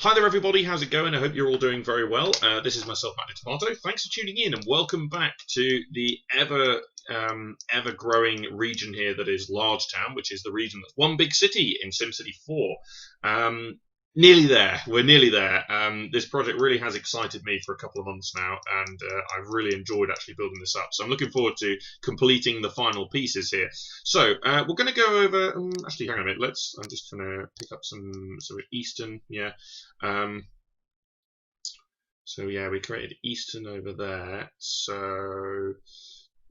Hi there everybody, how's it going? I hope you're all doing very well. This is myself, Matty Tomato. Thanks for tuning in and welcome back to the ever growing region here that is Large Town, which is the region that's one big city in SimCity 4. Nearly there, we're nearly there. This project really has excited me for a couple of months now, and I've really enjoyed actually building this up. So I'm looking forward to completing the final pieces here. So we're going to go over, actually hang on a minute, I'm just going to pick up some, so we're Eastern, yeah. So yeah, we created Eastern over there, so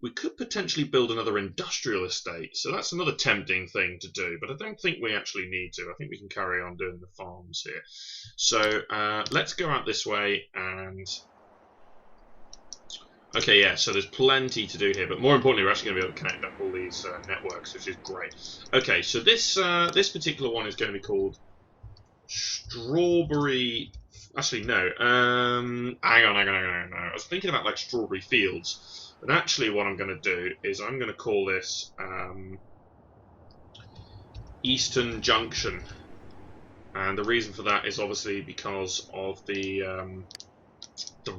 we could potentially build another industrial estate, so that's another tempting thing to do, but I don't think we actually need to. I think we can carry on doing the farms here. So let's go out this way and... Okay, yeah, so there's plenty to do here, but more importantly, we're actually going to be able to connect up all these networks, which is great. Okay, so this particular one is going to be called Strawberry... Actually, no. Hang on. I was thinking about like Strawberry Fields. But actually what I'm going to do is I'm going to call this Eastern Junction. And the reason for that is obviously because of the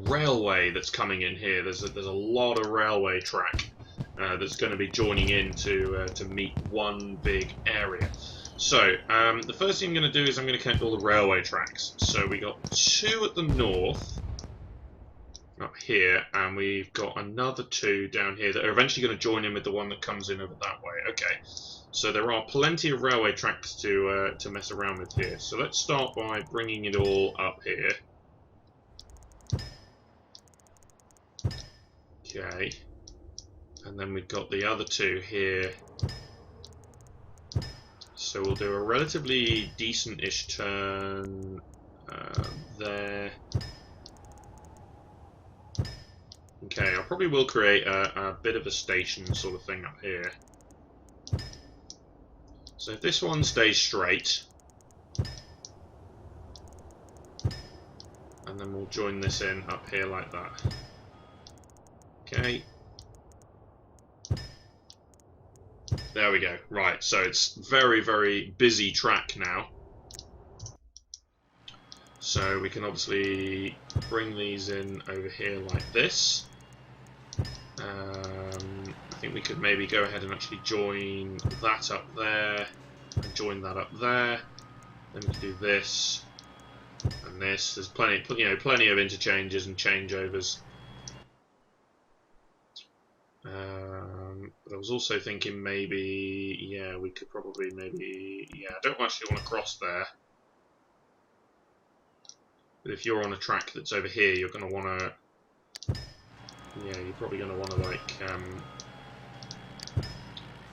railway that's coming in here. There's a lot of railway track that's going to be joining in to meet one big area. So, the first thing I'm going to do is I'm going to connect all the railway tracks. So we got two at the north, up here, and we've got another two down here that are eventually going to join in with the one that comes in over that way. Okay, so there are plenty of railway tracks to mess around with here. So let's start by bringing it all up here. Okay, and then we've got the other two here. So we'll do a relatively decent-ish turn there. Okay, I probably will create a bit of a station sort of thing up here. So if this one stays straight, and then we'll join this in up here like that. Okay. There we go. Right, so it's very busy track now. So we can obviously bring these in over here like this. I think we could maybe go ahead and actually join that up there, and join that up there. Then we can do this and this. There's plenty of interchanges and changeovers. But I was also thinking maybe, yeah, we could probably maybe, yeah, I don't actually want to cross there. But if you're on a track that's over here, you're going to want to, yeah, you're probably going to want to like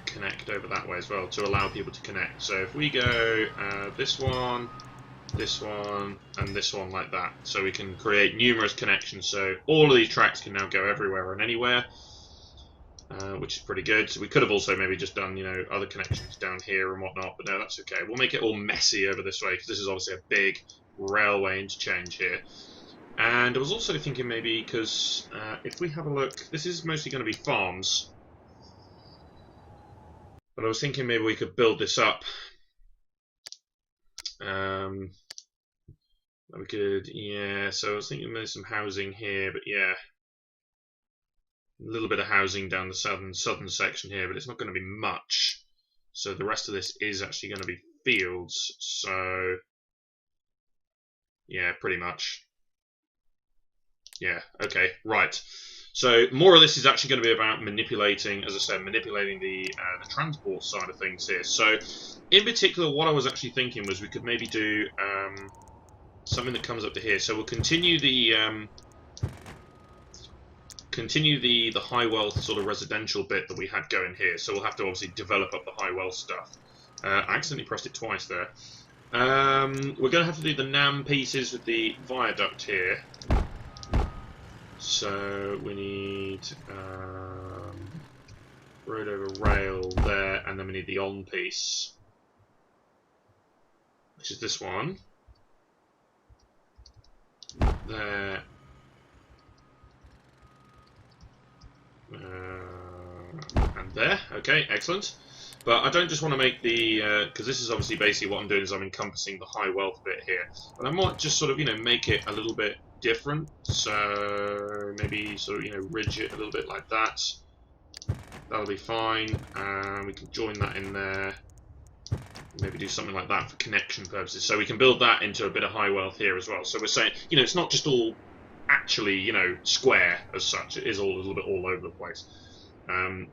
connect over that way as well to allow people to connect. So if we go this one, and this one like that, so we can create numerous connections. So all of these tracks can now go everywhere and anywhere. Which is pretty good. So we could have also maybe just done, other connections down here and whatnot, but no, that's okay. We'll make it all messy over this way, because this is obviously a big railway interchange here. And I was also thinking maybe, because if we have a look, this is mostly going to be farms, but I was thinking maybe we could build this up. We could, yeah, so I was thinking maybe some housing here, but yeah. A little bit of housing down the southern section here, but it's not going to be much. So the rest of this is actually going to be fields. So yeah, pretty much. Yeah, okay, right. So more of this is actually going to be about manipulating, as I said, manipulating the transport side of things here. So in particular, what I was actually thinking was we could maybe do something that comes up to here. So we'll continue the high wealth sort of residential bit that we had going here, so we'll have to obviously develop up the high wealth stuff. I accidentally pressed it twice there. We're going to have to do the NAM pieces with the viaduct here. So we need road over rail there, and then we need the on piece, which is this one. There. And there, okay, excellent. But I don't just want to make the, because this is obviously basically what I'm doing is I'm encompassing the high wealth bit here. But I might just sort of, make it a little bit different. So maybe sort of, ridge it a little bit like that. That'll be fine. We can join that in there. Maybe do something like that for connection purposes. So we can build that into a bit of high wealth here as well. So we're saying, it's not just all actually, square as such. It is all a little bit all over the place.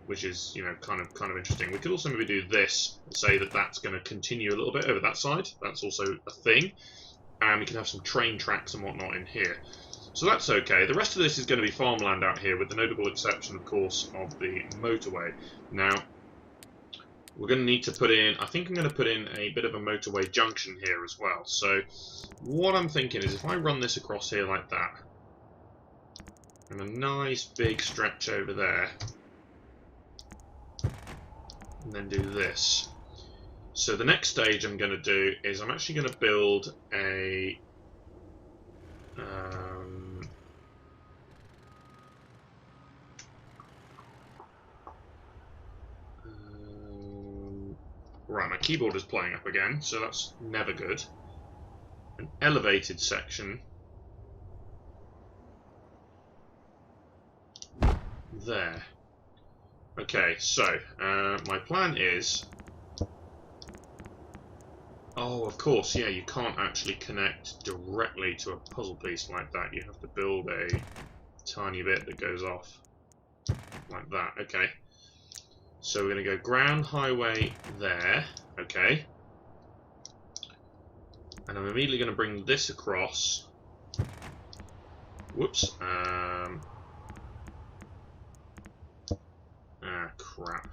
Which is, kind of interesting. We could also maybe do this and say that that's going to continue a little bit over that side. That's also a thing. And we can have some train tracks and whatnot in here. So that's okay. The rest of this is going to be farmland out here, with the notable exception, of course, of the motorway. Now, we're going to need to put in, I think I'm going to put in a bit of a motorway junction here as well. So what I'm thinking is if I run this across here like that, and a nice big stretch over there, and then do this. So the next stage I'm going to do is I'm actually going to build a right, my keyboard is playing up again, so that's never good. An elevated section there. Okay, so my plan is, oh, of course, yeah, you can't actually connect directly to a puzzle piece like that. You have to build a tiny bit that goes off like that. Okay, so we're going to go ground highway there. Okay, and I'm immediately going to bring this across. Whoops. Crap.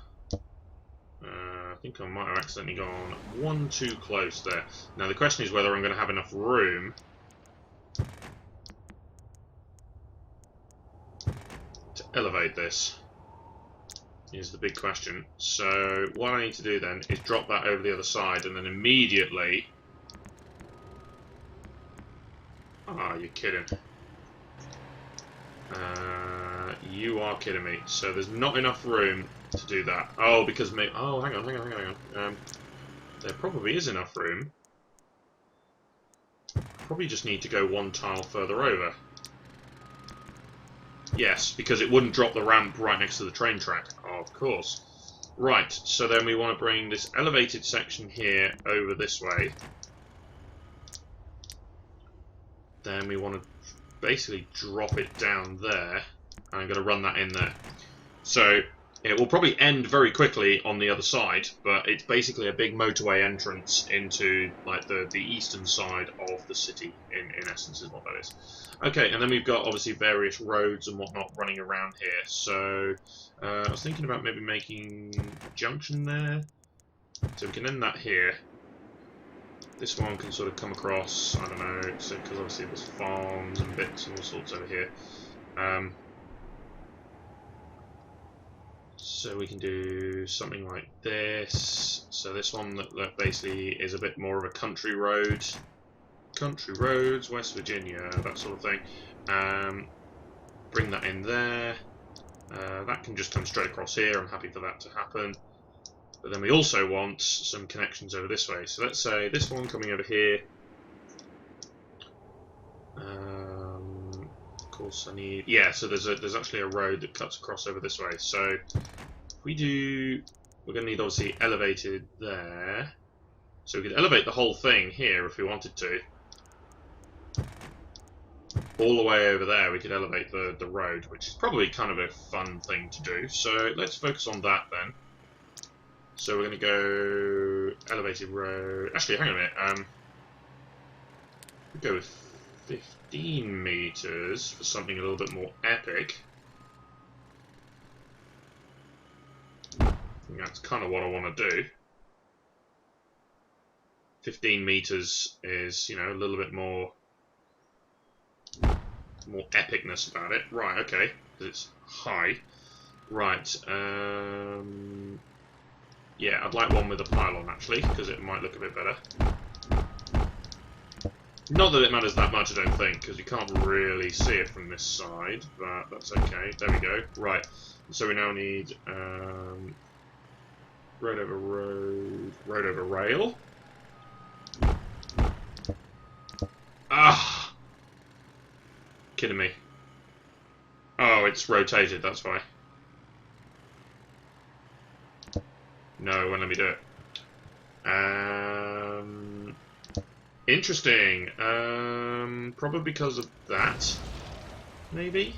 I think I might have accidentally gone one too close there. Now the question is whether I'm going to have enough room to elevate this, is the big question. So what I need to do then is drop that over the other side, and then immediately... Ah, you're kidding. You are kidding me. So there's not enough room to do that. Oh, because me. Oh, hang on. There probably is enough room. Probably just need to go one tile further over. Yes, because it wouldn't drop the ramp right next to the train track. Oh, of course. Right. So then we want to bring this elevated section here over this way. Then we want to basically drop it down there. I'm going to run that in there. So it will probably end very quickly on the other side, but it's basically a big motorway entrance into like the eastern side of the city, in essence is what that is. Okay, and then we've got obviously various roads and whatnot running around here. So I was thinking about maybe making a junction there. So we can end that here. This one can sort of come across, I don't know, because obviously there's farms and bits and all sorts over here. So we can do something like this. So this one that basically is a bit more of a country road. Country roads, West Virginia, that sort of thing. Bring that in there. That can just come straight across here. I'm happy for that to happen. But then we also want some connections over this way. So let's say this one coming over here. Of course I need... Yeah, so there's actually a road that cuts across over this way. So if we do... We're going to need obviously elevated there. So we could elevate the whole thing here if we wanted to. All the way over there we could elevate the road, which is probably kind of a fun thing to do. So let's focus on that then. So we're going to go elevated road. Actually, hang on a minute. We'll go with 15 meters for something a little bit more epic. I think that's kind of what I want to do. 15 meters is, you know, a little bit more epicness about it. Right, okay, because it's high. Right, yeah, I'd like one with a pylon actually, because it might look a bit better. Not that it matters that much, I don't think, because you can't really see it from this side, but that's okay. There we go. Right, so we now need road over road, road over rail. Ah! Kidding me. Oh, it's rotated, that's why. No, it won't let me do it. Interesting. Probably because of that, maybe?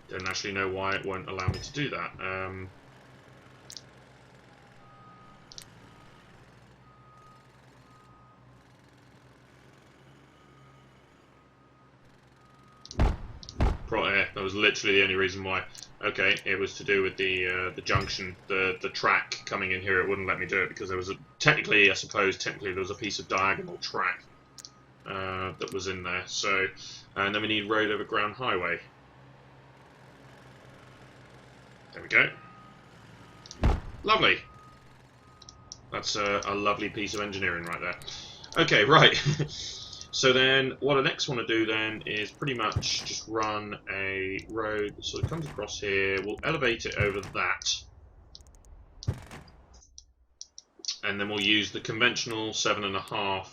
Don't actually know why it won't allow me to do that. That was literally the only reason why. Okay, it was to do with the junction, the track coming in here. It wouldn't let me do it because there was technically there was a piece of diagonal track that was in there. So, and then we need road over ground highway. There we go. Lovely. That's a lovely piece of engineering right there. Okay, right. So then, what I next want to do then is pretty much just run a road that sort of comes across here. We'll elevate it over that. And then we'll use the conventional 7.5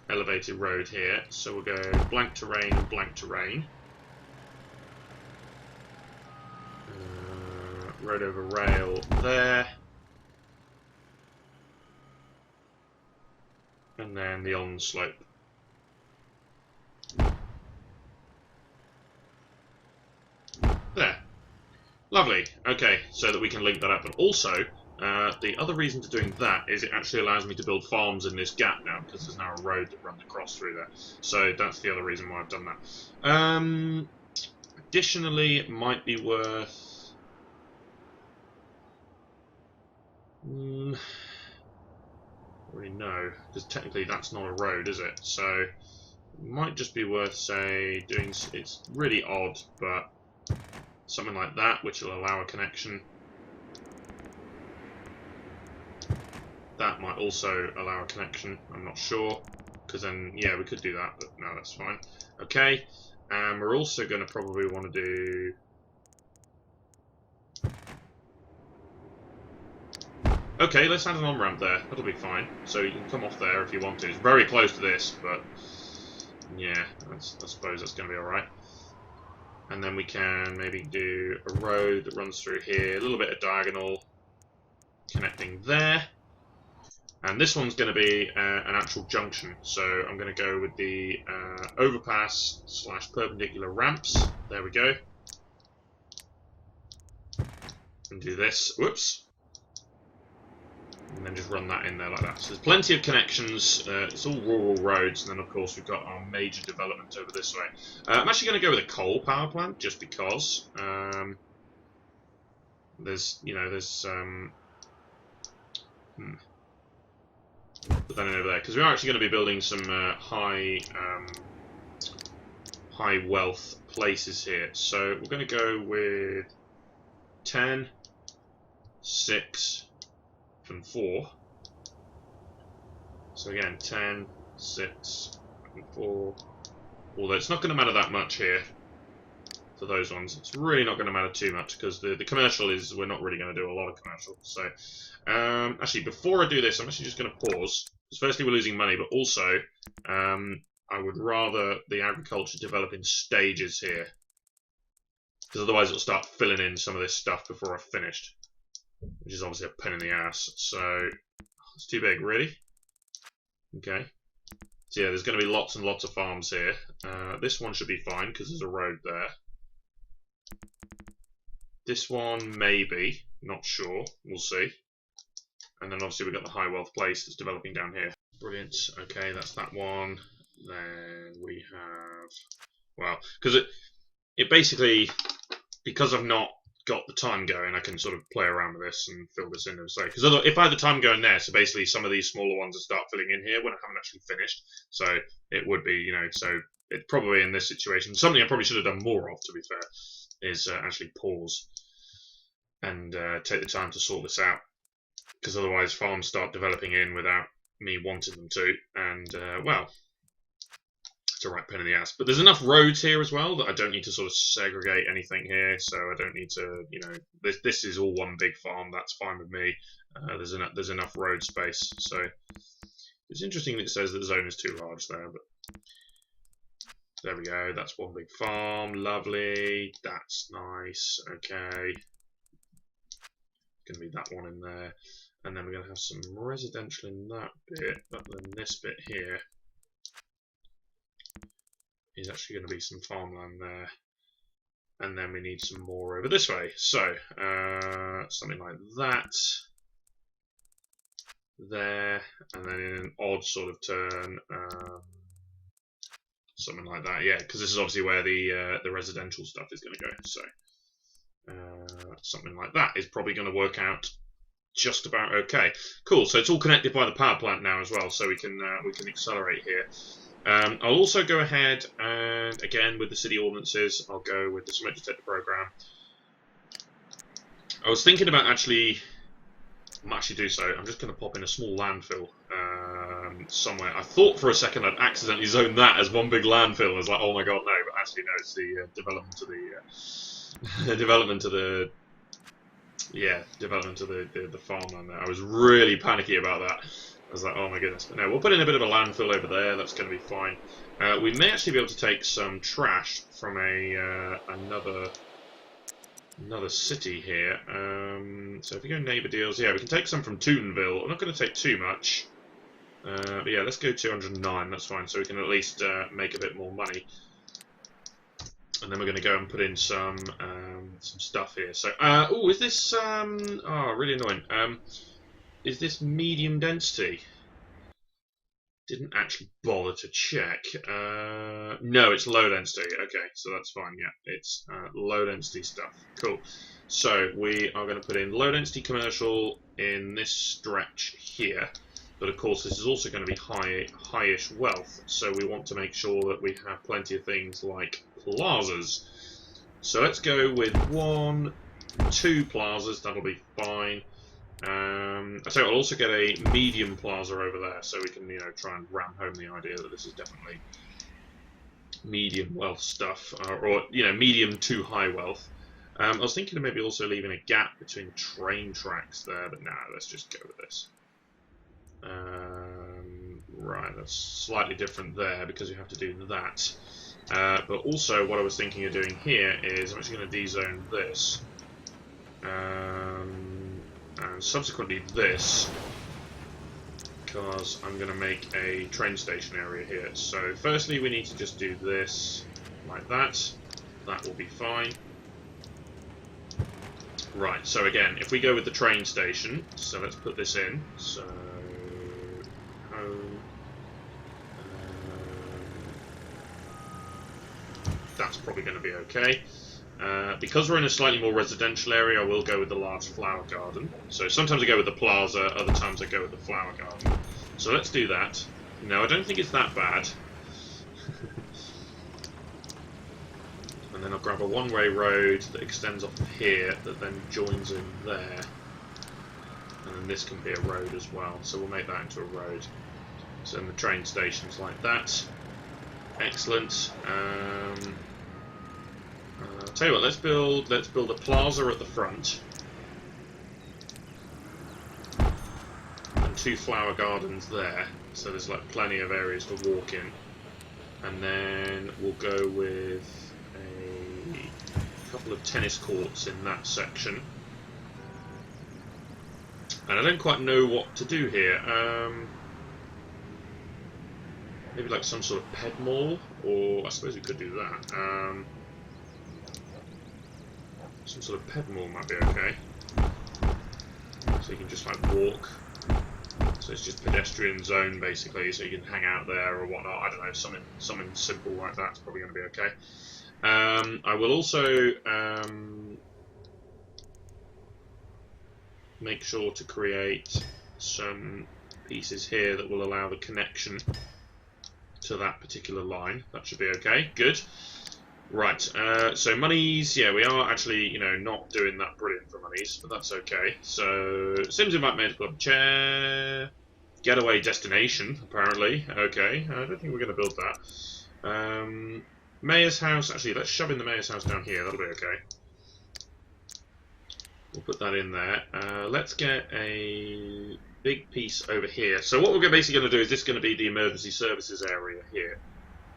elevated road here. So we'll go blank terrain and blank terrain. Road over rail there. And then the on slope. There. Lovely. Okay, so that we can link that up. And also, the other reason for doing that is it actually allows me to build farms in this gap now, because there's now a road that runs across through there. So that's the other reason why I've done that. Additionally, it might be worth... I already know, because technically that's not a road, is it? So it might just be worth, say, doing... It's really odd, but something like that, which will allow a connection. That might also allow a connection, I'm not sure. Because then, yeah, we could do that, but no, that's fine. Okay, and we're also going to probably want to do... Okay, let's add an on-ramp there. That'll be fine. So you can come off there if you want to. It's very close to this, but yeah, I suppose that's going to be alright. And then we can maybe do a road that runs through here, a little bit of diagonal connecting there. And this one's going to be an actual junction. So I'm going to go with the overpass / perpendicular ramps. There we go. And do this. Whoops. And then just run that in there like that. So there's plenty of connections. It's all rural roads, and then of course we've got our major development over this way. I'm actually going to go with a coal power plant just because there's put that in over there because we're actually going to be building some high wealth places here. So we're going to go with 10, 6. And 4. So again, 10, 6, and 4. Although it's not going to matter that much here for those ones. It's really not going to matter too much because the commercial is, we're not really going to do a lot of commercial. So actually, before I do this, I'm actually just going to pause. Because firstly, we're losing money, but also I would rather the agriculture develop in stages here. Because otherwise it'll start filling in some of this stuff before I've finished. Which is obviously a pain in the ass, so it's too big, really. Okay. So yeah, there's going to be lots and lots of farms here. This one should be fine because there's a road there. This one, maybe, not sure. We'll see. And then obviously we've got the high wealth place that's developing down here. Brilliant. Okay, that's that one. Then we have, well, because it basically, because I've not got the time going, I can sort of play around with this and fill this in and say, because if I had the time going there, so basically some of these smaller ones will start filling in here when I haven't actually finished. So it would be, you know, so it probably in this situation, something I probably should have done more of, to be fair, is actually pause and take the time to sort this out, because otherwise farms start developing in without me wanting them to, and well, It's a right pain in the ass. But there's enough roads here as well that I don't need to sort of segregate anything here. So I don't need to, you know, this is all one big farm. That's fine with me. There's enough road space. So it's interesting that it says that the zone is too large there, but there we go. That's one big farm. Lovely. That's nice. Okay. Going to be that one in there. And then we're going to have some residential in that bit, but then this bit here is actually going to be some farmland there. And then we need some more over this way. So, something like that. There. And then in an odd sort of turn, something like that. Yeah, because this is obviously where the residential stuff is going to go. So, something like that is probably going to work out just about okay. Cool. So it's all connected by the power plant now as well, so we can accelerate here. I'll also go ahead and again with the city ordinances, I'll go with the smoke detector program. I was thinking about actually, I might actually do so. I'm just going to pop in a small landfill somewhere. I thought for a second I'd accidentally zoned that as one big landfill. I was like, oh my god, no! But actually, no, it's the development to the development to the farmland there. I was really panicky about that. I was like, oh my goodness. But no, we'll put in a bit of a landfill over there. That's going to be fine. We may actually be able to take some trash from another city here. So if we go neighbour deals, yeah, we can take some from Tootenville. I'm not going to take too much. But yeah, let's go 209. That's fine. So we can at least make a bit more money. And then we're going to go and put in some stuff here. So, oh, is this oh, really annoying. Is this medium density? Didn't actually bother to check. No, it's low density. Okay, so that's fine. Yeah, it's low density stuff. Cool. So we are going to put in low density commercial in this stretch here. But of course, this is also going to be high-ish wealth. So we want to make sure that we have plenty of things like plazas. So let's go with 1, 2 plazas. That'll be fine. I tell you what, I'll also get a medium plaza over there, so we can, you know, try and ram home the idea that this is definitely medium wealth stuff, or you know, medium to high wealth. I was thinking of maybe also leaving a gap between train tracks there, but nah, let's just go with this. Right, that's slightly different there because you have to do that. But also, what I was thinking of doing here is I'm actually going to dezone this. And subsequently this, because I'm going to make a train station area here. So firstly we need to just do this like that. That will be fine. Right, so again, if we go with the train station, so let's put this in. So home. That's probably going to be okay. Because we're in a slightly more residential area, I will go with the large flower garden. So sometimes I go with the plaza, other times I go with the flower garden. So let's do that. No, I don't think it's that bad. And then I'll grab a one-way road that extends off of here, that then joins in there. And then this can be a road as well, so we'll make that into a road. So then the train station's like that. Excellent. I'll tell you what, let's build a plaza at the front and 2 flower gardens there, so there's like plenty of areas to walk in. And then we'll go with a couple of tennis courts in that section. And I don't quite know what to do here. Maybe like some sort of pet mall, or I suppose we could do that. Some sort of pet mall might be okay. So you can just like walk. So it's just pedestrian zone basically, so you can hang out there or whatnot. I don't know, something simple like that's probably going to be okay. I will also make sure to create some pieces here that will allow the connection to that particular line. That should be okay. Good. Right, so monies, yeah, we are actually, you know, not doing that brilliant for monies, but that's okay. So, Sims Invite Major Club Chair, Getaway Destination, apparently, okay, I don't think we're going to build that. Mayor's house. Actually, let's shove in the mayor's house down here. That'll be okay. We'll put that in there. Let's get a big piece over here. So what we're basically going to do is this is going to be the emergency services area here.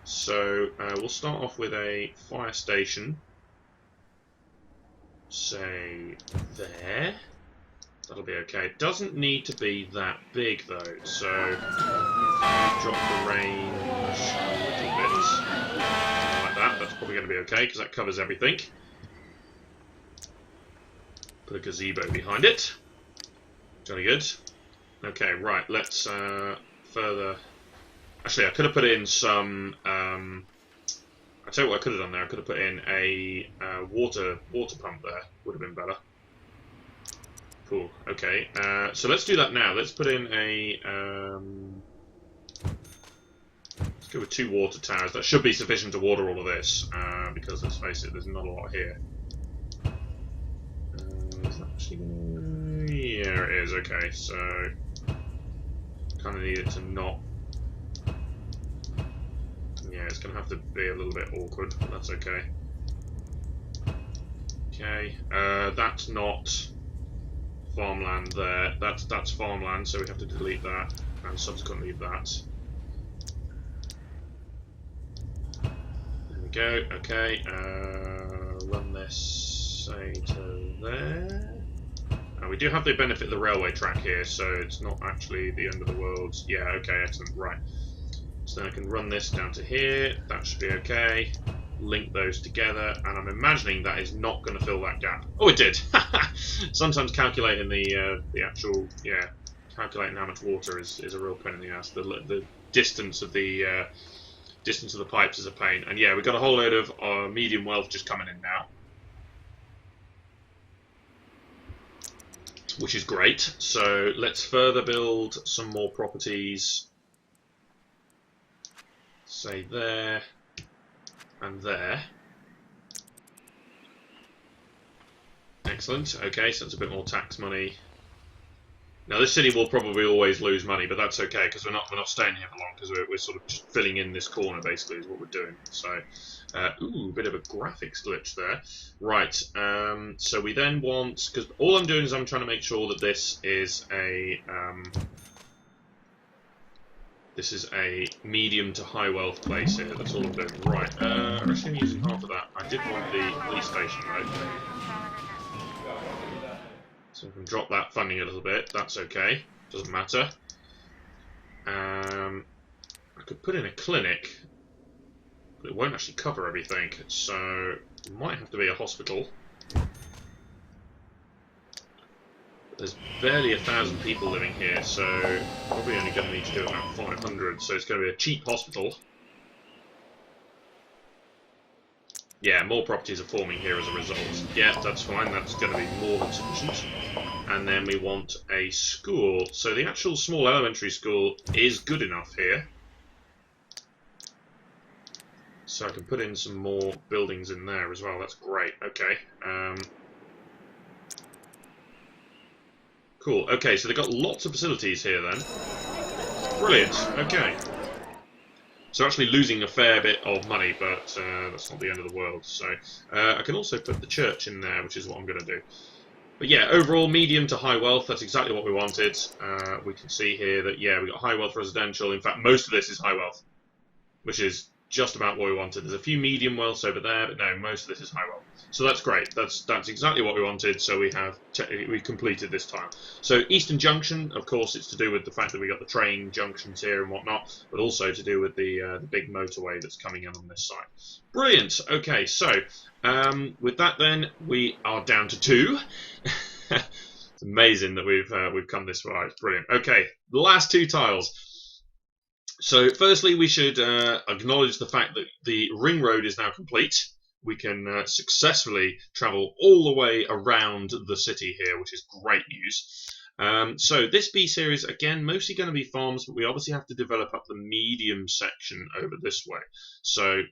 So we'll start off with a fire station. Say there. That'll be okay. It doesn't need to be that big though. So drop the range a little bit like that. That's probably going to be okay because that covers everything. Put a gazebo behind it. Jolly good. Okay, right. Let's further. Actually, I could have put in some. I tell you what I could have done there. I could have put in a water pump there. Would have been better. Cool. Okay. So let's do that now. Let's put in a. Let's go with 2 water towers. That should be sufficient to water all of this. Because let's face it, there's not a lot here. Is that actually gonna... Yeah, it is. Okay. So kind of need it to not. Yeah, it's going to have to be a little bit awkward, but that's okay. Okay, that's not farmland there. That's farmland, so we have to delete that and subsequently that. There we go. Okay, run this, say, to there. We do have the benefit of the railway track here, so it's not actually the end of the world. Yeah, okay, excellent. Right. So then I can run this down to here. That should be okay. Link those together, and I'm imagining that is not going to fill that gap. Oh, it did. Sometimes calculating the actual calculating how much water is a real pain in the ass. The distance of the pipes is a pain, and yeah, we've got a whole load of medium wealth just coming in now, which is great. So let's further build some more properties. Say there and there. Excellent. Okay, so that's a bit more tax money. Now this city will probably always lose money, but that's okay because we're not staying here for long because we're sort of just filling in this corner basically is what we're doing. So, ooh, a bit of a graphics glitch there. Right. So we then want, because all I'm doing is I'm trying to make sure that this is a medium to high wealth place here. That's all I'm doing. Right. Actually, I'm using half of that. I did want the police station though. So we can drop that funding a little bit. That's okay. Doesn't matter. I could put in a clinic, but it won't actually cover everything. So it might have to be a hospital. There's barely 1,000 people living here, so probably only going to need to do about 500. So it's going to be a cheap hospital. Yeah, more properties are forming here as a result. Yeah, that's fine. That's going to be more than sufficient. And then we want a school. So the actual small elementary school is good enough here. So I can put in some more buildings in there as well. That's great. Okay. Cool. Okay, so they've got lots of facilities here then. Brilliant. Okay. So actually losing a fair bit of money, but that's not the end of the world. So I can also put the church in there, which is what I'm going to do. But yeah, overall, medium to high wealth, that's exactly what we wanted. We can see here that, yeah, we've got high wealth residential. In fact, most of this is high wealth, which is just about what we wanted. There's a few medium wealths over there, but no, most of this is high wealth. So that's great. That's exactly what we wanted. So we completed this tile. So Eastern Junction, of course, it's to do with the fact that we got the train junctions here and whatnot, but also to do with the big motorway that's coming in on this side. Brilliant. Okay, so with that, then we are down to 2. It's amazing that we've come this far. It's brilliant. Okay, the last 2 tiles. So firstly, we should acknowledge the fact that the ring road is now complete. We can successfully travel all the way around the city here, which is great news. So this piece here is, again, mostly going to be farms, but we obviously have to develop up the medium section over this way. So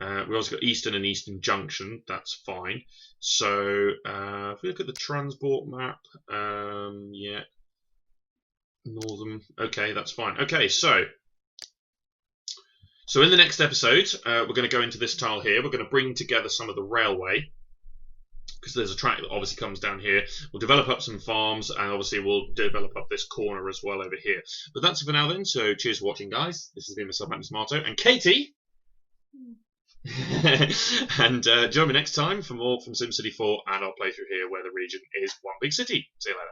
we also got Eastern and Eastern Junction. That's fine. So if we look at the transport map, yeah. Northern. Okay, that's fine. Okay, so So in the next episode, we're going to go into this tile here. We're going to bring together some of the railway, because there's a track that obviously comes down here. We'll develop up some farms, and obviously we'll develop up this corner as well over here. But that's it for now then, so cheers for watching, guys. This has been myself, Matt Tomato, and Katie. And join me next time for more from SimCity 4 and our playthrough here, where the region is one big city. See you later.